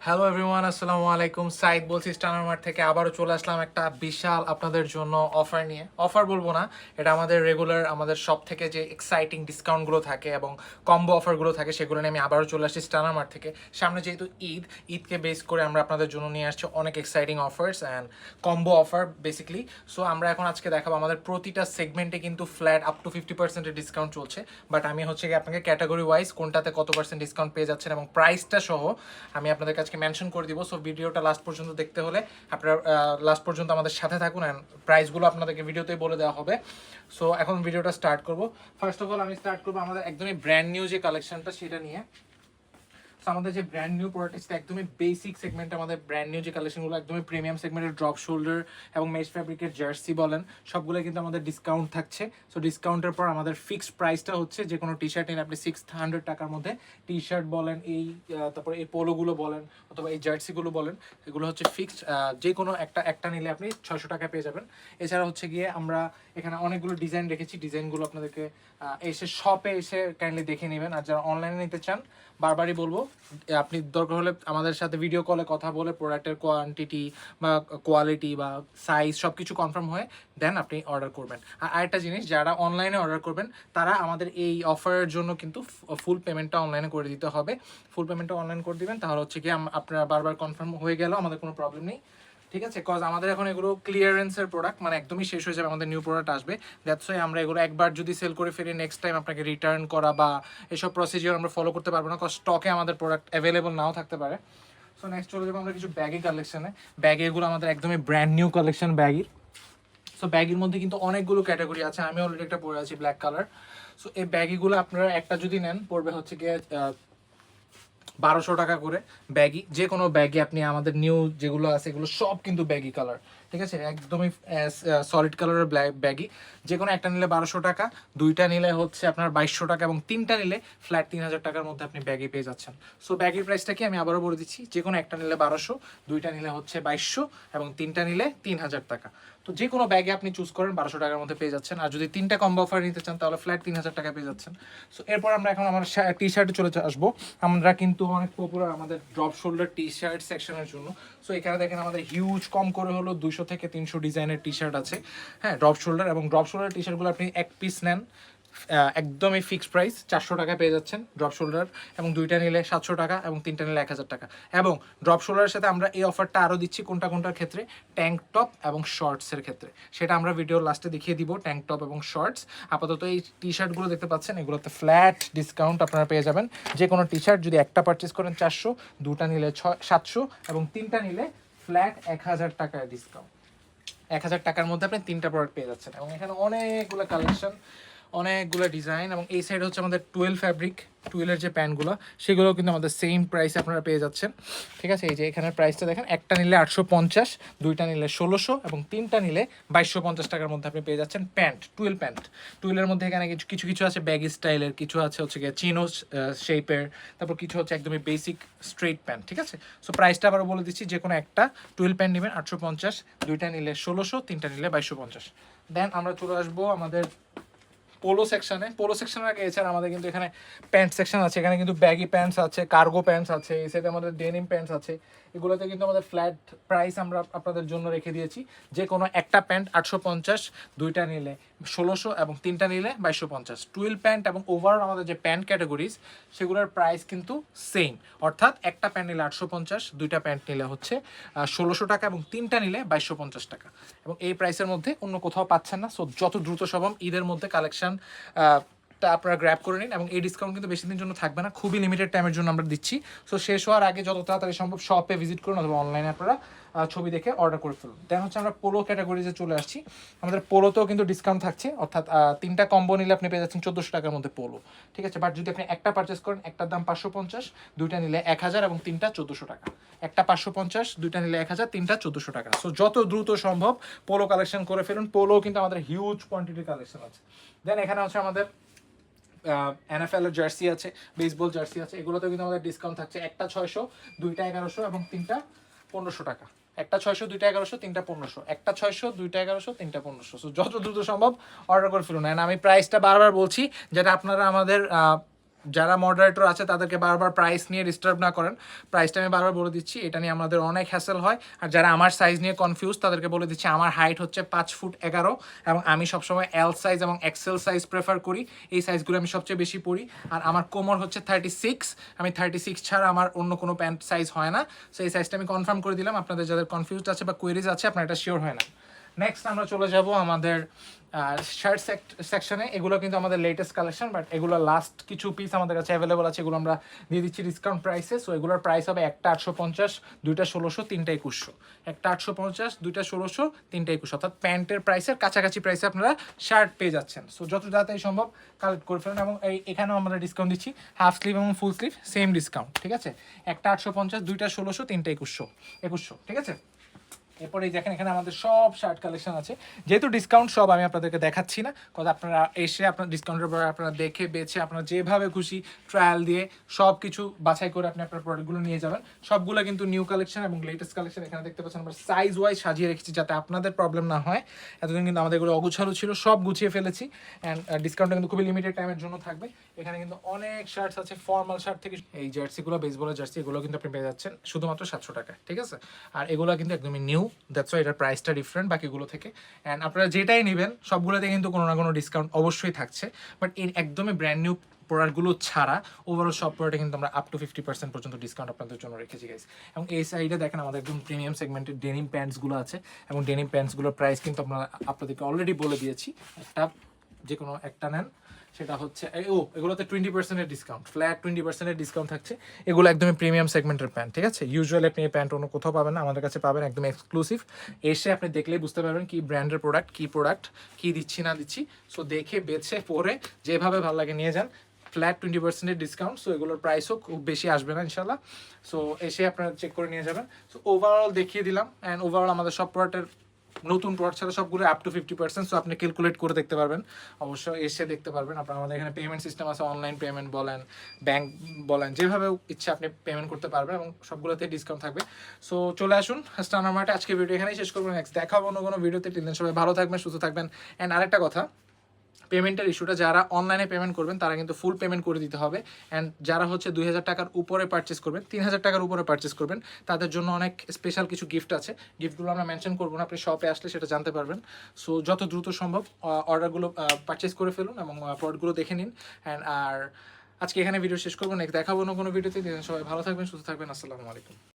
Hello everyone, আসসালামু আলাইকুম। সাইদ বলছি স্টানার মার্ট থেকে। আবারও চলে আসলাম একটা বিশাল আপনাদের জন্য অফার নিয়ে। অফার বলবো না, এটা আমাদের রেগুলার আমাদের সব থেকে যে এক্সাইটিং ডিসকাউন্টগুলো থাকে এবং কম্বো অফারগুলো থাকে সেগুলো নিয়ে আমি আবারও চলে আসছি স্টানার মার্ট থেকে। সামনে যেহেতু ঈদকে বেস করে আমরা আপনাদের জন্য নিয়ে আসছি অনেক exciting offers and combo offer basically. So আমরা এখন আজকে দেখাবো আমাদের প্রতিটা সেগমেন্টে কিন্তু ফ্ল্যাট আপ টু 50% ডিসকাউন্ট চলছে। বাট আমি হচ্ছে কি আপনাকে ক্যাটাগরি ওয়াইজ কোনটাতে কত পার্সেন্ট ডিসকাউন্ট পেয়ে যাচ্ছেন এবং প্রাইসটা সহ আমি আপনাদের কাছে মেনশন করে দিব। সো ভিডিওটা লাস্ট পর্যন্ত দেখতে হলে আপনারা লাস্ট পর্যন্ত আমাদের সাথে থাকুন অ্যান্ড প্রাইসগুলো আপনাদেরকে ভিডিওতেই বলে দেওয়া হবে। সো এখন ভিডিওটা স্টার্ট করব। ফার্স্ট অফ অল আমি স্টার্ট করবো আমাদের একদমই ব্র্যান্ড নিউ যে কালেকশনটা সেটা নিয়ে। আমাদের যে ব্র্যান্ড নিউ প্রোডাক্ট একদমই বেসিক সেগমেন্ট, আমাদের ব্র্যান্ড নিউ যে কালেকশনগুলো একদমই প্রিমিয়াম সেগমেন্টের ড্রপ শোল্ডার এবং মেশ ফ্যাব্রিকের জার্সি বলেন সবগুলো কিন্তু আমাদের ডিসকাউন্ট থাকছে। সো ডিসকাউন্টের পর আমাদের ফিক্সড প্রাইসটা হচ্ছে যে কোনো টি শার্ট নিন আপনি 600 টাকার মধ্যে। টি শার্ট বলেন, তারপরে এই পোলোগুলো বলেন অথবা এই জার্সিগুলো বলেন, এগুলো হচ্ছে ফিক্সড। যে কোনো একটা নিলে আপনি 600 টাকা পেয়ে যাবেন। এছাড়া হচ্ছে গিয়ে আমরা এখানে অনেকগুলো ডিজাইন রেখেছি, ডিজাইনগুলো আপনাদেরকে এসে শপে এসে কাইন্ডলি দেখে নেবেন। আর যারা অনলাইনে নিতে চান বারবারই বলবো আপনি দরকার হলে আমাদের সাথে ভিডিও কলে কথা বলে প্রোডাক্টের কোয়ান্টিটি বা কোয়ালিটি বা সাইজ সব কিছু কনফার্ম হয়ে দেন আপনি অর্ডার করবেন। আর আরেকটা জিনিস, যারা অনলাইনে অর্ডার করবেন তারা আমাদের এই অফারের জন্য কিন্তু ফুল পেমেন্টটা অনলাইনে করে দিতে হবে। ফুল পেমেন্টটা অনলাইন করে দিবেন, তাহলে হচ্ছে কি আপনারা বারবার কনফার্ম হয়ে গেলেও আমাদের কোনো প্রবলেম নেই, ঠিক আছে? কজ আমাদের এখন এগুলো ক্লিয়ারেন্সের প্রোডাক্ট, মানে একদমই শেষ হয়ে যাবে, আমাদের নিউ প্রোডাক্ট আসবে। দ্যাটস ওয়াই আমরা এগুলো একবার যদি সেল করে ফেলি নেক্সট টাইম আপনাকে রিটার্ন করা বা এসব প্রসিজিওর আমরা ফলো করতে পারবো না, কজ স্টকে আমাদের প্রোডাক্ট অ্যাভেলেবল নাও থাকতে পারে। সো নেক্সট চলে যাবো আমরা কিছু ব্যাগি কালেকশনে। ব্যাগে এগুলো আমাদের একদমই ব্র্যান্ড নিউ কালেকশন ব্যাগির। সো ব্যাগির মধ্যে কিন্তু অনেকগুলো ক্যাটাগরি আছে, আমি অলরেডি একটা পরে আছি ব্ল্যাক কালার। সো এই ব্যাগিগুলো আপনারা একটা যদি নেন পড়বে হচ্ছে গিয়ে 1200 টাকা করে ব্যাগি। যে কোনো ব্যাগি আপনি আমাদের নিউ যেগুলো আছে এগুলো সব কিন্তু ব্যাগি কালার, ঠিক আছে? একদমই সলিড কালারের ব্যাগি। যে কোনো একটা নিলে 1200 টাকা, দুইটা নিলে হচ্ছে আপনার 2200 টাকা এবং তিনটা নিলে ফ্ল্যাট 3000 টাকার মধ্যে আপনি ব্যাগি পেয়ে যাচ্ছেন। সো ব্যাগির প্রাইসটা কি আমি আবারও বলে দিচ্ছি, যে কোনো একটা নিলে 1200, দুইটা নিলে হচ্ছে 2200 এবং তিনটা নিলে 3000 টাকা। তো যে কোনো ব্যাগে আপনি চুজ করেন 1200 টাকার মধ্যে পেয়ে যাচ্ছেন। আর যদি তিনটা কম্বো অফার নিতে চান তাহলে ফ্ল্যাট 3000 টাকা পেয়ে যাচ্ছেন। সো এরপর আমরা এখন আমার টি শার্টে চলে আসবো। আমরা কিন্তু অনেক পপুলার আমাদের ড্রপ শোল্ডার টি শার্ট সেকশনের জন্য। সো এখানে দেখেন আমাদের হিউজ কম করে হলো 200 থেকে 300 ডিজাইনের টি শার্ট আছে, হ্যাঁ, ড্রপ শোল্ডার। এবং ড্রপ শোল্ডার টি শার্টগুলো আপনি এক পিস নেন একদমই ফিক্সড প্রাইস 400 টাকায় পেয়ে যাচ্ছেন ড্রপ শোল্ডার, এবং দুইটা নিলে 700 টাকা এবং তিনটা নিলে 1000 টাকা। এবং ড্রপ শোল্ডারের সাথে আমরা এই অফারটা আরও দিচ্ছি কোনটার ক্ষেত্রে, ট্যাঙ্ক টপ এবং শর্টসের ক্ষেত্রে। সেটা আমরা ভিডিওর লাস্টে দেখিয়ে দিব, ট্যাঙ্ক টপ এবং শর্টস। আপাতত এই টি শার্টগুলো দেখতে পাচ্ছেন, এগুলোতে ফ্ল্যাট ডিসকাউন্ট আপনারা পেয়ে যাবেন। যে কোনো টি শার্ট যদি একটা পারচেস করেন 400, দুটা নিলে 700 এবং তিনটা নিলে ফ্ল্যাট 1000 টাকায় ডিসকাউন্ট। 1000 টাকার মধ্যে আপনি তিনটা প্রোডাক্ট পেয়ে যাচ্ছেন। এবং এখানে অনেকগুলো কালেকশন, অনেকগুলো ডিজাইন। এবং এই সাইড হচ্ছে আমাদের 12 ফ্যাব্রিক, 12-এর যে প্যান্টগুলো সেগুলোও কিন্তু আমাদের সেম প্রাইসে আপনারা পেয়ে যাচ্ছেন, ঠিক আছে? এই যে এখানের প্রাইসটা দেখেন, একটা নিলে 850, দুইটা নিলে 1600 এবং তিনটা নিলে 2250 টাকার মধ্যে আপনি পেয়ে যাচ্ছেন প্যান্ট, 12 প্যান্ট। 12-এর মধ্যে এখানে কিছু কিছু আছে ব্যাগি স্টাইলের, কিছু আছে হচ্ছে গিয়ে চিনো শেপের, তারপর কিছু হচ্ছে একদমই বেসিক স্ট্রেট প্যান্ট, ঠিক আছে? সো প্রাইসটা আবারও বলে দিচ্ছি, যে কোনো একটা 12 প্যান্ট নেবেন 850, দুইটা নিলে 1600, তিনটা নিলে 2250। দেন আমরা চলে আসবো আমাদের পোলো সেকশনে। পোলো সেকশনের আগে এছাড়া আমাদের কিন্তু এখানে প্যান্ট সেকশন আছে। এখানে কিন্তু ব্যাগি প্যান্টস আছে, কার্গো প্যান্টস আছে, এই সাইডে আমাদের ডেনিম প্যান্টস আছে। এগুলোতে কিন্তু আমাদের ফ্ল্যাট প্রাইস আমরা আপনাদের জন্য রেখে দিয়েছি। যে কোনো একটা প্যান্ট 850, দুইটা নিলে 1600 এবং তিনটা নিলে 2250। 12 প্যান্ট এবং ওভারঅল আমাদের যে প্যান্ট ক্যাটাগরিজ সেগুলোর প্রাইস কিন্তু সেম, অর্থাৎ একটা প্যান্ট নিলে 850, দুইটা প্যান্ট নিলে হচ্ছে 1600 টাকা এবং তিনটা নিলে 2250 টাকা। এবং এই প্রাইসের মধ্যে অন্য কোথাও পাচ্ছেন না। সো যত দ্রুত সম্ভব ঈদের মধ্যে কালেকশন তা আপনারা গ্র্যাব করে নিন। এবং এই ডিসকাউন্ট কিন্তু বেশি দিন জন্য থাকবে না, খুবই লিমিটেড টাইমের জন্য আমরা দিচ্ছি। সো শেষ হওয়ার আগে যত তাড়াতাড়ি সম্ভব শপে ভিজিট করুন অথবা অনলাইনে আপনারা ছবি দেখে অর্ডার করে ফেলুন। দেন হচ্ছে আমরা পোলো ক্যাটাগরিজে চলে আসছি। আমাদের পোলোতেও কিন্তু ডিসকাউন্ট থাকছে, অর্থাৎ তিনটা কম্বো নিলে আপনি পেয়ে যাচ্ছেন 1400 টাকার মধ্যে পোলো, ঠিক আছে? বাট যদি আপনি একটা পারচেস করেন, একটার দাম 550, দুইটা নিলে 1000 এবং তিনটা 1400 টাকা। একটা 550, দুইটা নিলে 1000, তিনটা 1400 টাকা। সো যত দ্রুত সম্ভব পোলো কালেকশন করে ফেলুন। পোলো কিন্তু আমাদের হিউজ কোয়ান্টিটির কালেকশন আছে। দেন এখানে হচ্ছে আমাদের NFL এর জার্সি আছে, বেসবল জার্সি আছে। এগুলোতেও কিন্তু আমাদের ডিসকাউন্ট থাকছে, একটা 600, দুইটা 1100 এবং তিনটা 1500 টাকা। একটা 600, দুইটা 1100, তিনটা 1500, একটা 600, দুইটা 1100, তিনটা 1500। সো যত দ্রুত সম্ভব অর্ডার করে ফেলুন। অ্যান্ড আমি প্রাইসটা বারবার বলছি, যেটা আপনারা আমাদের যারা মডারেটর আছে তাদেরকে বারবার প্রাইস নিয়ে ডিস্টার্ব না করেন। প্রাইসটা আমি বারবার বলে দিচ্ছি, এটা নিয়ে আমাদের অনেক হ্যাসেল হয়। আর যারা আমার সাইজ নিয়ে কনফিউজ তাদেরকে বলে দিচ্ছি, আমার হাইট হচ্ছে 5'11" এবং আমি সবসময় এল সাইজ এবং এক্সেল সাইজ প্রেফার করি। এই সাইজগুলো আমি সবচেয়ে বেশি পরি। আর আমার কোমর হচ্ছে 36, আমি 36 ছাড়া আমার অন্য কোনো প্যান্ট সাইজ হয় না। সো এই সাইজটা আমি কনফার্ম করে দিলাম। আপনাদের যাদের কনফিউজড আছে বা কোয়েরিজ আছে, আপনার এটা শিওর হয় না। নেক্সট আমরা চলে যাব আমাদের শার্ট সেকশনে। এগুলো কিন্তু আমাদের লেটেস্ট কালেকশন, বাট এগুলো লাস্ট কিছু পিস আমাদের কাছে অ্যাভেলেবল আছে, এগুলো আমরা দিয়ে দিচ্ছি ডিসকাউন্ট প্রাইসে। সো এগুলোর প্রাইস হবে একটা 850, দুইটা 1600, তিনটা 2100। একটা 850, দুইটা 1600, তিনটা 2100, অর্থাৎ প্যান্টের প্রাইসের কাছাকাছি প্রাইসে আপনারা শার্ট পেয়ে যাচ্ছেন। সো যত তাড়াতাড়ি সম্ভব কালেক্ট করে ফেলেন। এবং এখানেও আমরা ডিসকাউন্ট দিচ্ছি, হাফ স্লিভ এবং ফুল স্লিভ সেম ডিসকাউন্ট, ঠিক আছে? একটা 850, দুইটা 1600, তিনটা 2100, ঠিক আছে? এরপরে দেখেন এখানে আমাদের সব শার্ট কালেকশন আছে। যেহেতু ডিসকাউন্ট সব আমি আপনাদেরকে দেখাচ্ছি না, কারণ আপনারা এসে আপনার ডিসকাউন্টের পরে আপনারা দেখে বেছে আপনারা যেভাবে খুশি ট্রায়াল দিয়ে সব কিছু বাছাই করে আপনি আপনার প্রোডাক্টগুলো নিয়ে যাবেন। সবগুলো কিন্তু নিউ কালেকশন এবং লেটেস্ট কালেকশন। এখানে দেখতে পাচ্ছেন আমরা সাইজ ওয়াইজ সাজিয়ে রেখেছি যাতে আপনাদের প্রবলেম না হয়। এতদিন কিন্তু আমাদের এগুলো অগুছালো ছিল, সব গুছিয়ে ফেলেছি। অ্যান্ড ডিসকাউন্টটা কিন্তু খুবই লিমিটেড টাইমের জন্য থাকবে। এখানে কিন্তু অনেক শার্টস আছে, ফর্মাল শার্ট থেকে এই জার্সিগুলো, বেসবলের জার্সি, এগুলো কিন্তু আপনি পেয়ে যাচ্ছেন শুধুমাত্র 700 টাকায়, ঠিক আছে? আর এগুলো কিন্তু একদমই নিউ, দ্যাটস ওয়াই এটার প্রাইসটা ডিফারেন্ট বাকিগুলো থেকে। অ্যান্ড আপনারা যেটাই নেবেন সবগুলোতে কিন্তু কোনো না কোনো ডিসকাউন্ট অবশ্যই থাকছে। বাট এই একদমই ব্র্যান্ড নিউ প্রোডাক্টগুলো ছাড়া ওভারঅল সব প্রোডাক্টে কিন্তু আমরা আপ টু 50% পর্যন্ত ডিসকাউন্ট আপনাদের জন্য রেখেছি গাইস। এবং এই সাইডে দেখেন আমাদের একদম প্রিমিয়াম সেগমেন্টের ডেনিম প্যান্টসগুলো আছে, এবং ডেনিম প্যান্টসগুলোর প্রাইস কিন্তু আপনাদেরকে অলরেডি বলে দিয়েছি। একটা যে কোনো একটা নেন, সেটা হচ্ছে এগুলোতে 20% ডিসকাউন্ট, ফ্ল্যাট 20% ডিসকাউন্ট থাকছে। এগুলো একদমই প্রিমিয়াম সেগমেন্টের প্যান্ট, ঠিক আছে? ইউজুয়ালি আপনি এই প্যান্ট অন্য কোথাও পাবেন না, আমাদের কাছে পাবেন একদম এক্সক্লুসিভ। এসে আপনি দেখলেই বুঝতে পারবেন কি ব্র্যান্ডের প্রোডাক্ট, কি দিচ্ছি না দিচ্ছি। সো দেখে বেছে পরে যেভাবে ভালো লাগে নিয়ে যান। Flat 20% discount. সো এগুলোর প্রাইসও খুব বেশি আসবে না ইনশাল্লাহ। সো এসে আপনারা চেক করে নিয়ে যাবেন। সো ওভারঅল দেখিয়ে দিলাম। অ্যান্ড ওভারঅল আমাদের সব প্রোডাক্টের নতুন প্রোডাক্ট ছাড়া সবগুলো আপ টু 50%। সো আপনি ক্যালকুলেট করে দেখতে পারবেন, অবশ্যই এসে দেখতে পারবেন। আপনার আমাদের এখানে পেমেন্ট সিস্টেম আছে, অনলাইন পেমেন্ট বলেন, ব্যাংক বলেন, যেভাবে ইচ্ছা আপনি পেমেন্ট করতে পারবেন, এবং সবগুলোতে ডিসকাউন্ট থাকবে। সো চলে আসুন স্টানার মার্টে। আজকে ভিডিও এখানেই শেষ করবো, নেক্সট দেখা হবে অন্য কোনো ভিডিওতে। টিল দেন সবাই ভালো থাকবেন, সুস্থ থাকবেন। অ্যান্ড আরেকটা কথা, পেমেন্টের ইস্যুটা, যারা অনলাইনে পেমেন্ট করবেন তারা কিন্তু ফুল পেমেন্ট করে দিতে হবে। অ্যান্ড যারা হচ্ছে 2000 টাকার উপরে পারচেস করবেন, 3000 টাকার উপরে পারচেস করবেন, তাদের জন্য অনেক স্পেশাল কিছু গিফট আছে। গিফটগুলো আমরা মেনশন করবো না, আপনি শপে আসলে সেটা জানতে পারবেন। সো যত দ্রুত সম্ভব অর্ডারগুলো পারচেস করে ফেলুন এবং প্রোডাক্টগুলো দেখে নিন। অ্যান্ড আর আজকে এখানে ভিডিও শেষ করবো, নেক্সট দেখাবো না কোনো ভিডিওতে। সবাই ভালো থাকবেন, সুস্থ থাকবেন। আসসালামু আলাইকুম।